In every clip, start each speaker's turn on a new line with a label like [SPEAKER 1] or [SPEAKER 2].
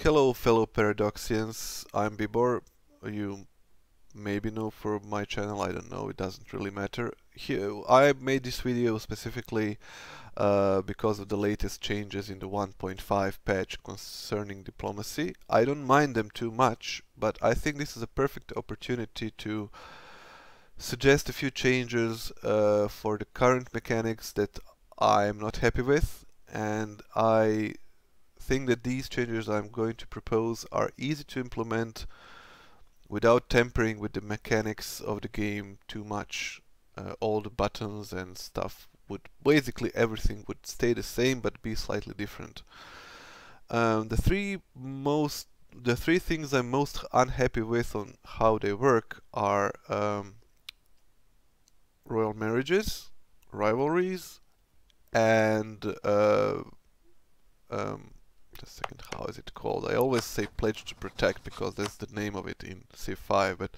[SPEAKER 1] Hello fellow Paradoxians, I'm Bibor. You maybe know from my channel, I don't know, it doesn't really matter. Here, I made this video specifically because of the latest changes in the 1.5 patch concerning diplomacy. I don't mind them too much, but I think this is a perfect opportunity to suggest a few changes for the current mechanics that I'm not happy with, and I think that these changes I'm going to propose are easy to implement without tampering with the mechanics of the game too much. All the buttons and stuff would basically everything would stay the same but be slightly different. The three things I'm most unhappy with on how they work are royal marriages, rivalries, and just a second, how is it called? I always say pledge to protect because that's the name of it in C5, but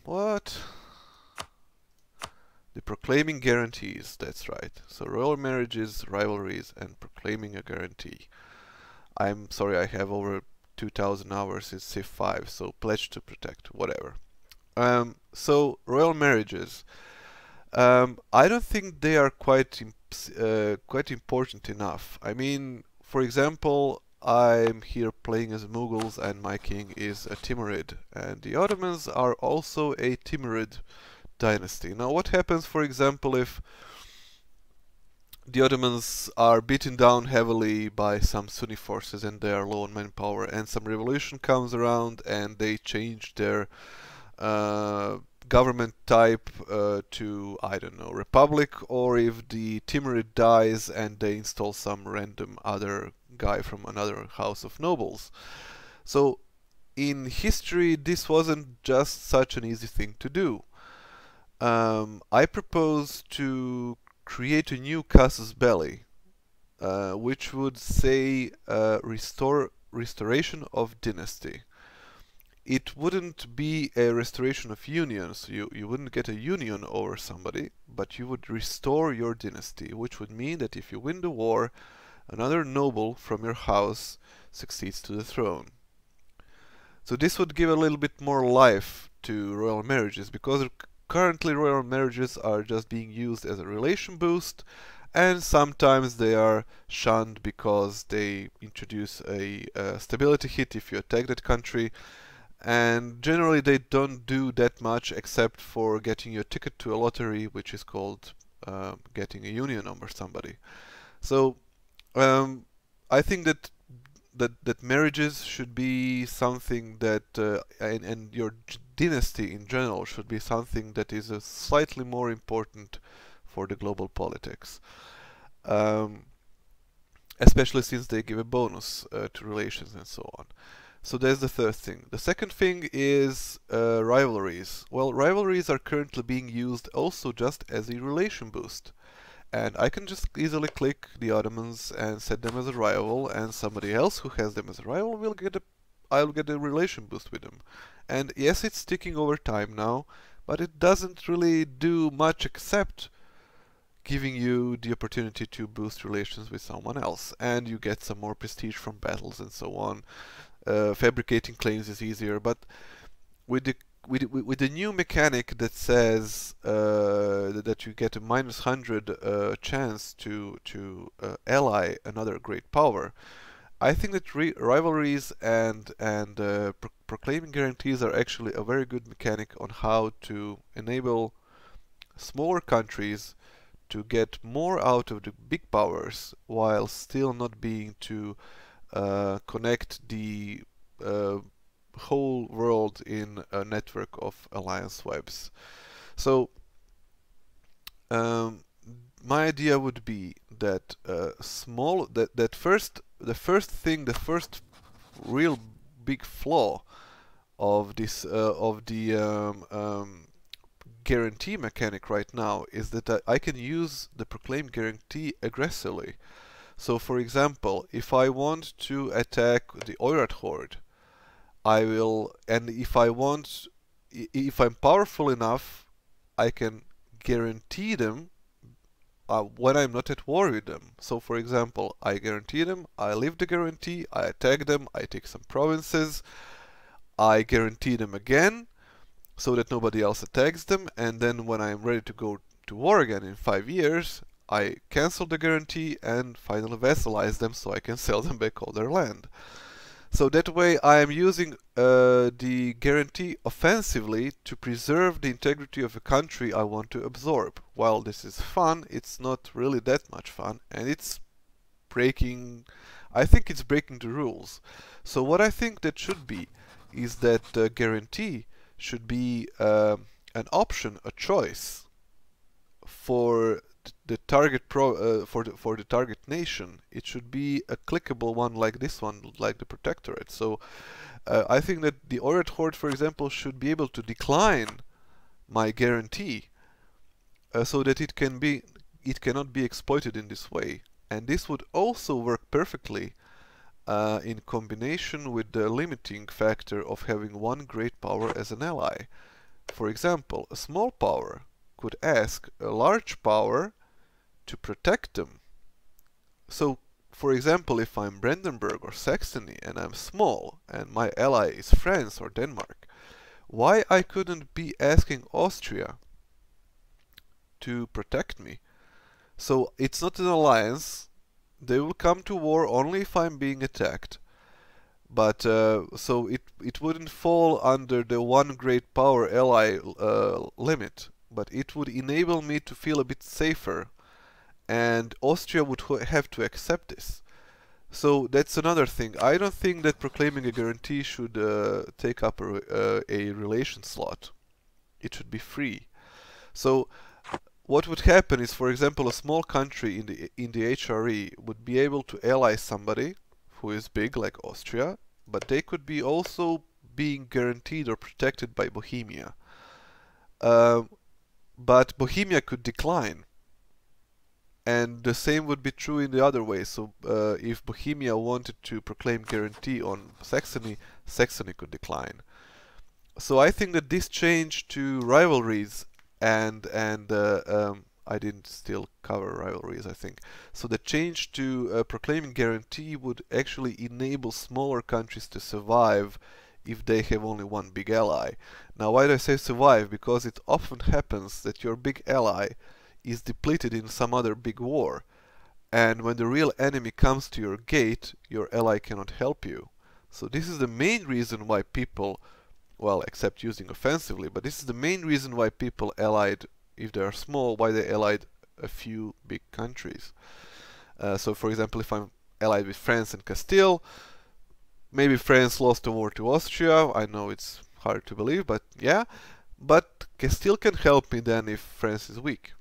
[SPEAKER 1] what? The proclaiming guarantees, that's right. So royal marriages, rivalries, and proclaiming a guarantee. I'm sorry, I have over 2000 hours in C5, so pledge to protect, whatever. So royal marriages. I don't think they are quite important enough. I mean, for example, I'm here playing as Mughals and my king is a Timurid, and the Ottomans are also a Timurid dynasty. Now, what happens, for example, if the Ottomans are beaten down heavily by some Sunni forces and they are low on manpower, and some revolution comes around and they change their government type to, I don't know, republic, or if the Timurid dies and they install some random other guy from another house of nobles. So in history this wasn't just such an easy thing to do. I propose to create a new casus belli, which would say restoration of dynasty. It wouldn't be a restoration of union, so you wouldn't get a union over somebody, but you would restore your dynasty, which would mean that if you win the war, another noble from your house succeeds to the throne. So this would give a little bit more life to royal marriages, because currently royal marriages are just being used as a relation boost, and sometimes they are shunned because they introduce a stability hit if you attack that country. And generally they don't do that much except for getting your ticket to a lottery, which is called getting a union over somebody. So I think that marriages should be something that and your dynasty in general should be something that is slightly more important for the global politics, especially since they give a bonus to relations and so on. So there's the third thing. The second thing is rivalries. Well, rivalries are currently being used also just as a relation boost. And I can just easily click the Ottomans and set them as a rival, and somebody else who has them as a rival will get I'll get a relation boost with them. And yes, it's ticking over time now, but it doesn't really do much except giving you the opportunity to boost relations with someone else, and you get some more prestige from battles and so on. Fabricating claims is easier, but with the new mechanic that says that you get a -100 chance to ally another great power, I think that rivalries and proclaiming guarantees are actually a very good mechanic on how to enable smaller countries to get more out of the big powers while still not being too connect the whole world in a network of alliance webs. So my idea would be that the first real big flaw of this of the guarantee mechanic right now is that I can use the proclaim guarantee aggressively. So for example, if I want to attack the Oirat horde, I will, and if I'm powerful enough, I can guarantee them when I'm not at war with them. So for example, I guarantee them, I leave the guarantee, I attack them, I take some provinces, I guarantee them again so that nobody else attacks them, and then when I'm ready to go to war again in 5 years, I cancel the guarantee and finally vassalize them so I can sell them back all their land. So that way I am using the guarantee offensively to preserve the integrity of a country I want to absorb. While this is fun, it's not really that much fun, and it's breaking, I think it's breaking the rules. So what I think that should be is that the guarantee should be an option, a choice for the target for the target nation. It should be a clickable one like this one, like the protectorate. So I think that the Oirat Horde, for example, should be able to decline my guarantee so that it cannot be exploited in this way. And this would also work perfectly in combination with the limiting factor of having one great power as an ally. For example, a small power could ask a large power to protect them. So, for example, if I'm Brandenburg or Saxony and I'm small and my ally is France or Denmark, why I couldn't be asking Austria to protect me? So it's not an alliance. They will come to war only if I'm being attacked. But so it wouldn't fall under the one great power ally limit, but it would enable me to feel a bit safer, and Austria would have to accept this. So that's another thing. I don't think that proclaiming a guarantee should take up a relation slot. It should be free. So what would happen is, for example, a small country in the HRE would be able to ally somebody who is big, like Austria, but they could be also being guaranteed or protected by Bohemia. But Bohemia could decline. And the same would be true in the other way. So if Bohemia wanted to proclaim guarantee on Saxony, Saxony could decline. So I think that this change to rivalries and I didn't still cover rivalries, I think. So the change to proclaiming guarantee would actually enable smaller countries to survive if they have only one big ally. Now, why do I say survive? Because it often happens that your big ally is depleted in some other big war, and when the real enemy comes to your gate, your ally cannot help you. So this is the main reason why people, well, except using offensively, but this is the main reason why people allied, if they are small, why they allied a few big countries. So for example, if I'm allied with France and Castile, maybe France lost the war to Austria. I know it's hard to believe, but yeah. But Castile can help me then if France is weak.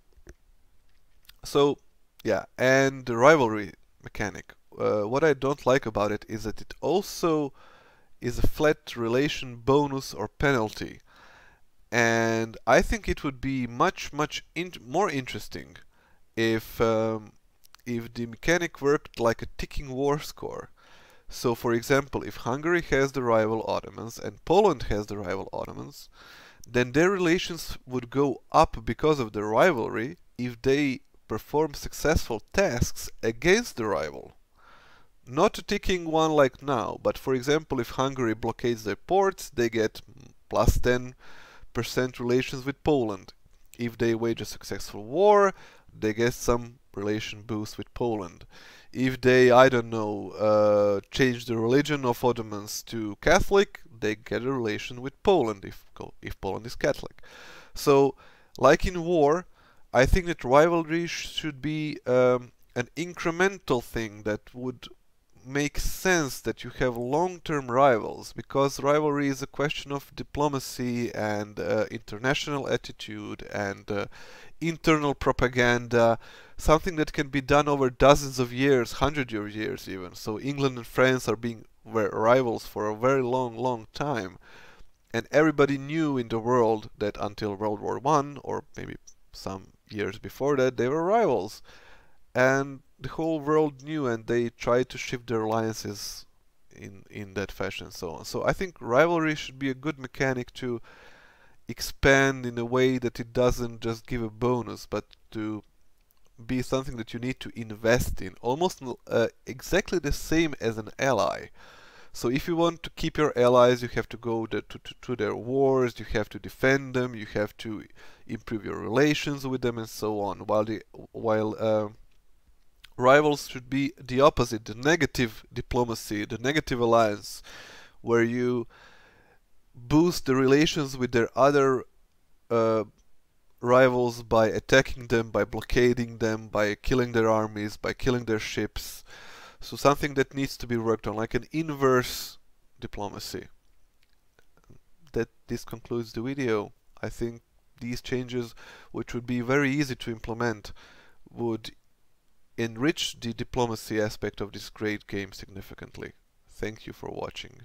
[SPEAKER 1] So yeah, and the rivalry mechanic. What I don't like about it is that it also is a flat relation bonus or penalty. And I think it would be much more interesting if the mechanic worked like a ticking war score. So for example, if Hungary has the rival Ottomans and Poland has the rival Ottomans, then their relations would go up because of the rivalry if they perform successful tasks against the rival. Not a ticking one like now, but for example, if Hungary blockades their ports, they get plus 10% relations with Poland. If they wage a successful war, they get some relation boost with Poland. If they, I don't know, change the religion of Ottomans to Catholic, they get a relation with Poland if Poland is Catholic. So, like in war, I think that rivalry should be an incremental thing that would make sense that you have long-term rivals, because rivalry is a question of diplomacy and international attitude and internal propaganda, something that can be done over dozens of years, hundreds of years even. So England and France were rivals for a very long time, and everybody knew in the world that until World War I, or maybe some years before that, they were rivals. And the whole world knew, and they tried to shift their alliances in that fashion and so on. So I think rivalry should be a good mechanic to expand in a way that it doesn't just give a bonus, but to be something that you need to invest in, almost exactly the same as an ally. So if you want to keep your allies, you have to go to their wars, you have to defend them, you have to improve your relations with them, and so on. While rivals should be the opposite, the negative diplomacy, the negative alliance, where you boost the relations with their other rivals by attacking them, by blockading them, by killing their armies, by killing their ships. So something that needs to be worked on, like an inverse diplomacy. This concludes the video. I think these changes, which would be very easy to implement, would enrich the diplomacy aspect of this great game significantly. Thank you for watching.